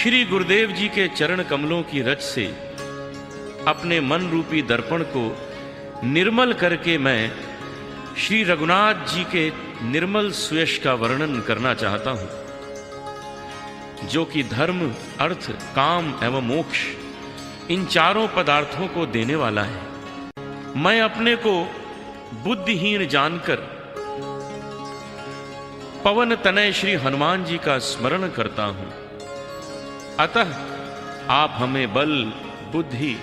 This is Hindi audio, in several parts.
श्री गुरुदेव जी के चरण कमलों की रज से अपने मन रूपी दर्पण को निर्मल करके मैं श्री रघुनाथ जी के निर्मल सुयश का वर्णन करना चाहता हूं, जो कि धर्म, अर्थ, काम एवं मोक्ष इन चारों पदार्थों को देने वाला है। मैं अपने को बुद्धिहीन जानकर पवन तनय श्री हनुमान जी का स्मरण करता हूं। अतः आप हमें बल, बुद्धि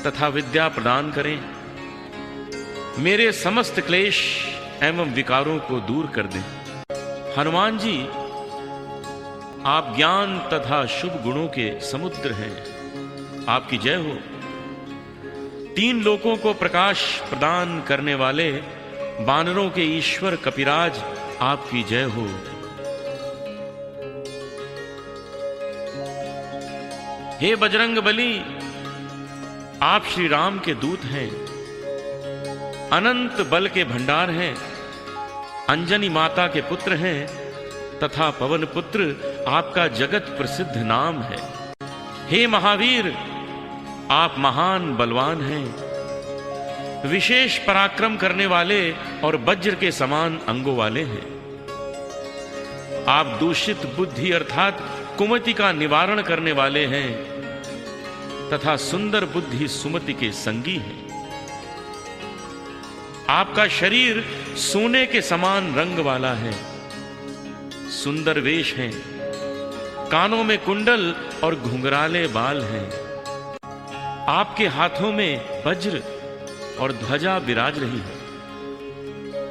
तथा विद्या प्रदान करें, मेरे समस्त क्लेश एवं विकारों को दूर कर दें। हनुमान जी, आप ज्ञान तथा शुभ गुणों के समुद्र हैं, आपकी जय हो। तीन लोकों को प्रकाश प्रदान करने वाले बानरों के ईश्वर कपिराज, आपकी जय हो। हे बजरंग बली, आप श्री राम के दूत हैं, अनंत बल के भंडार हैं, अंजनी माता के पुत्र हैं तथा पवन पुत्र आपका जगत प्रसिद्ध नाम है। हे महावीर, आप महान बलवान हैं, विशेष पराक्रम करने वाले और वज्र के समान अंगों वाले हैं। आप दूषित बुद्धि अर्थात कुमति का निवारण करने वाले हैं तथा सुंदर बुद्धि सुमति के संगी हैं। आपका शरीर सोने के समान रंग वाला है, सुंदर वेश है, कानों में कुंडल और घुंघराले बाल हैं। आपके हाथों में वज्र और ध्वजा विराज रही है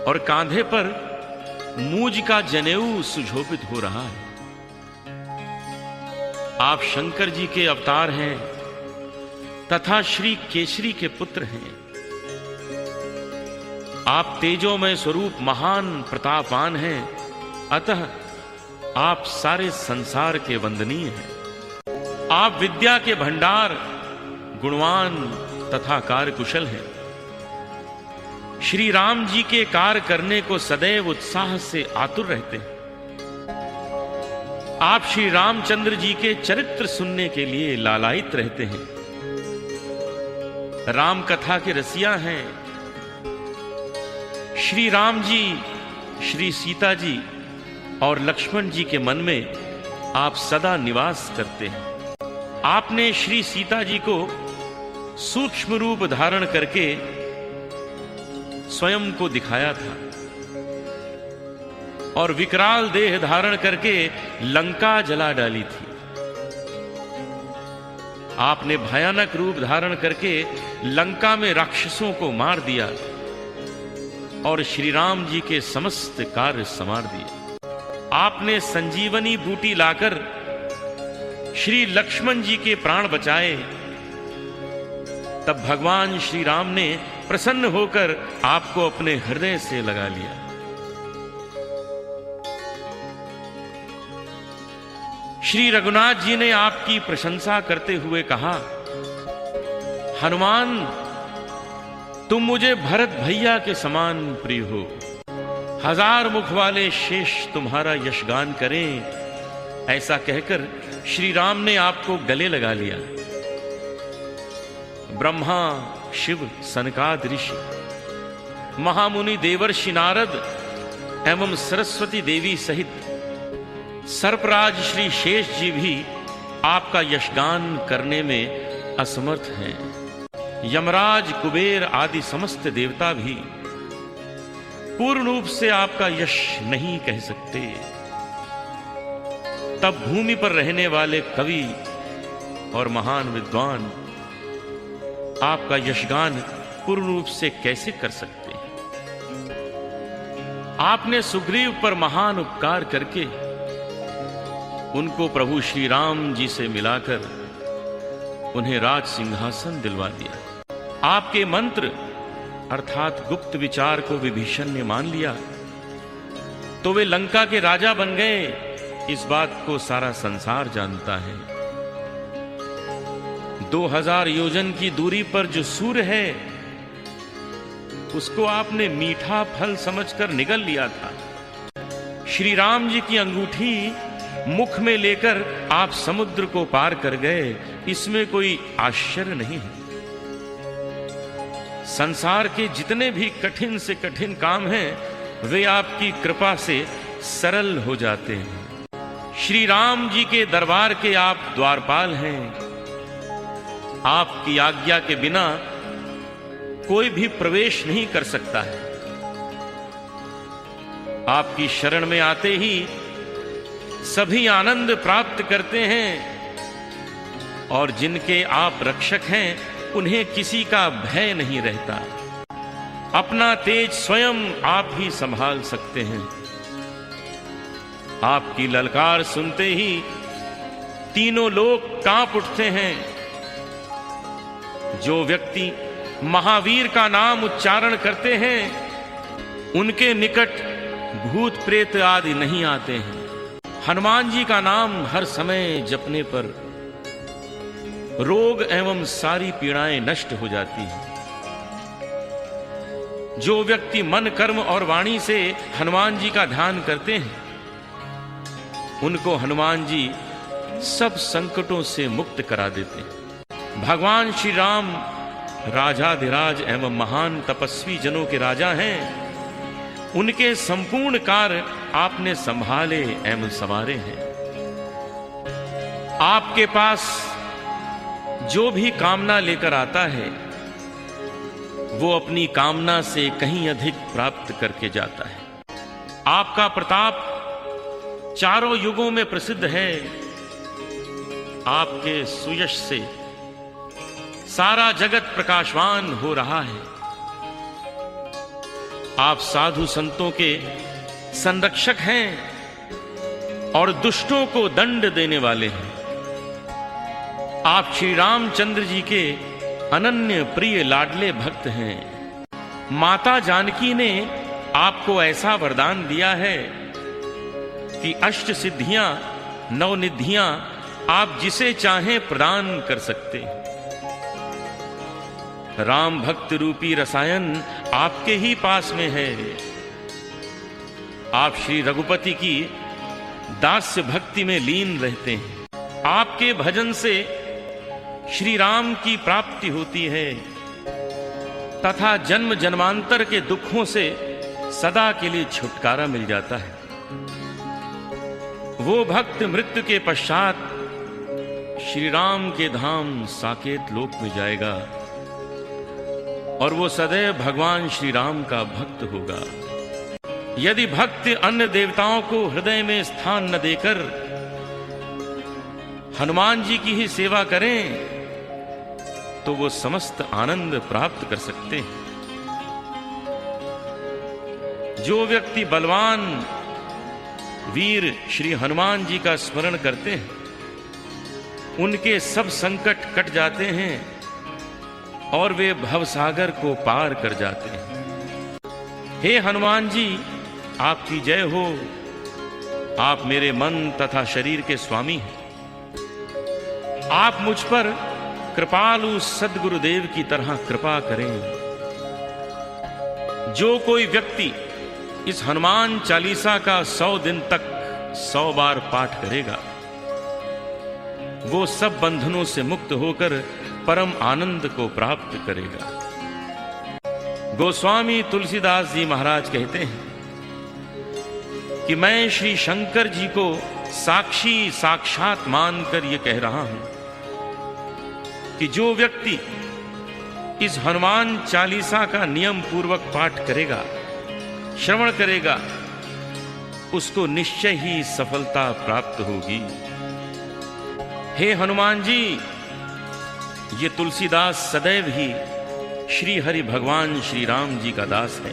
और कांधे पर मूज का जनेऊ सुशोभित हो रहा है। आप शंकर जी के अवतार हैं तथा श्री केसरी के पुत्र हैं। आप तेजोमय स्वरूप महान प्रतापवान हैं, अतः आप सारे संसार के वंदनीय हैं। आप विद्या के भंडार, गुणवान तथा कार्यकुशल हैं। श्री राम जी के कार्य करने को सदैव उत्साह से आतुर रहते हैं। आप श्री रामचंद्र जी के चरित्र सुनने के लिए लालायित रहते हैं। राम कथा के रसिया हैं। श्री राम जी, श्री सीता जी और लक्ष्मण जी के मन में आप सदा निवास करते हैं। आपने श्री सीता जी को सूक्ष्म रूप धारण करके स्वयं को दिखाया था और विकराल देह धारण करके लंका जला डाली थी। आपने भयानक रूप धारण करके लंका में राक्षसों को मार दिया और श्री राम जी के समस्त कार्य संवार दिए। आपने संजीवनी बूटी लाकर श्री लक्ष्मण जी के प्राण बचाए। तब भगवान श्री राम ने प्रसन्न होकर आपको अपने हृदय से लगा लिया। श्री रघुनाथ जी ने आपकी प्रशंसा करते हुए कहा, हनुमान, तुम मुझे भरत भैया के समान प्रिय हो। हजार मुख वाले शेष तुम्हारा यशगान करें। ऐसा कहकर श्री राम ने आपको गले लगा लिया। ब्रह्मा, शिव, सनकादि ऋषि, महामुनि देवर्षि नारद एवं सरस्वती देवी सहित सर्पराज श्री शेष जी भी आपका यशगान करने में असमर्थ हैं। यमराज, कुबेर आदि समस्त देवता भी पूर्ण रूप से आपका यश नहीं कह सकते। तब भूमि पर रहने वाले कवि और महान विद्वान आपका यशगान पूर्ण रूप से कैसे कर सकते हैं? आपने सुग्रीव पर महान उपकार करके उनको प्रभु श्री राम जी से मिलाकर उन्हें राज सिंहासन दिलवा दिया। आपके मंत्र अर्थात गुप्त विचार को विभीषण ने मान लिया तो वे लंका के राजा बन गए। इस बात को सारा संसार जानता है। 2000 योजन की दूरी पर जो सूर्य है उसको आपने मीठा फल समझकर निगल लिया था। श्री राम जी की अंगूठी मुख में लेकर आप समुद्र को पार कर गए, इसमें कोई आश्चर्य नहीं है। संसार के जितने भी कठिन से कठिन काम हैं वे आपकी कृपा से सरल हो जाते हैं। श्री राम जी के दरबार के आप द्वारपाल हैं। आपकी आज्ञा के बिना कोई भी प्रवेश नहीं कर सकता है। आपकी शरण में आते ही सभी आनंद प्राप्त करते हैं और जिनके आप रक्षक हैं उन्हें किसी का भय नहीं रहता। अपना तेज स्वयं आप ही संभाल सकते हैं। आपकी ललकार सुनते ही तीनों लोग कांप उठते हैं। जो व्यक्ति महावीर का नाम उच्चारण करते हैं उनके निकट भूत प्रेत आदि नहीं आते हैं। हनुमान जी का नाम हर समय जपने पर रोग एवं सारी पीड़ाएं नष्ट हो जाती हैं। जो व्यक्ति मन कर्म और वाणी से हनुमान जी का ध्यान करते हैं उनको हनुमान जी सब संकटों से मुक्त करा देते हैं। भगवान श्री राम राजाधिराज एवं महान तपस्वी जनों के राजा हैं। उनके संपूर्ण कार्य आपने संभाले एवं संवारे हैं। आपके पास जो भी कामना लेकर आता है वो अपनी कामना से कहीं अधिक प्राप्त करके जाता है। आपका प्रताप चारों युगों में प्रसिद्ध है। आपके सुयश से सारा जगत प्रकाशवान हो रहा है। आप साधु संतों के संरक्षक हैं और दुष्टों को दंड देने वाले हैं। आप श्री रामचंद्र जी के अनन्य प्रिय लाडले भक्त हैं। माता जानकी ने आपको ऐसा वरदान दिया है कि अष्ट सिद्धियां नवनिधियां आप जिसे चाहें प्रदान कर सकते हैं। राम भक्त रूपी रसायन आपके ही पास में है। आप श्री रघुपति की दास्य भक्ति में लीन रहते हैं। आपके भजन से श्री राम की प्राप्ति होती है तथा जन्म जन्मांतर के दुखों से सदा के लिए छुटकारा मिल जाता है। वो भक्त मृत्यु के पश्चात श्री राम के धाम साकेत लोक में जाएगा और वो सदैव भगवान श्री राम का भक्त होगा। यदि भक्त अन्य देवताओं को हृदय में स्थान न देकर हनुमान जी की ही सेवा करें तो वो समस्त आनंद प्राप्त कर सकते हैं। जो व्यक्ति बलवान वीर श्री हनुमान जी का स्मरण करते हैं उनके सब संकट कट जाते हैं और वे भवसागर को पार कर जाते हैं। हे हनुमान जी, आपकी जय हो। आप मेरे मन तथा शरीर के स्वामी हैं। आप मुझ पर कृपालु सद्गुरुदेव की तरह कृपा करें। जो कोई व्यक्ति इस हनुमान चालीसा का 100 दिन तक 100 बार पाठ करेगा वो सब बंधनों से मुक्त होकर परम आनंद को प्राप्त करेगा। गोस्वामी तुलसीदास जी महाराज कहते हैं कि मैं श्री शंकर जी को साक्षी साक्षात मानकर यह कह रहा हूं कि जो व्यक्ति इस हनुमान चालीसा का नियम पूर्वक पाठ करेगा, श्रवण करेगा, उसको निश्चय ही सफलता प्राप्त होगी। हे हनुमान जी, ये तुलसीदास सदैव ही श्री हरि भगवान श्री राम जी का दास है।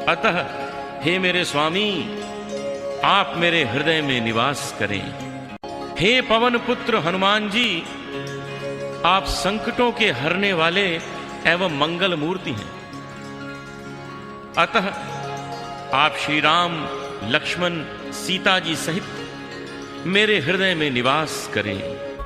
अतः हे मेरे स्वामी, आप मेरे हृदय में निवास करें। हे पवन पुत्र हनुमान जी, आप संकटों के हरने वाले एवं मंगल मूर्ति हैं। अतः आप श्री राम, लक्ष्मण, सीता जी सहित मेरे हृदय में निवास करें।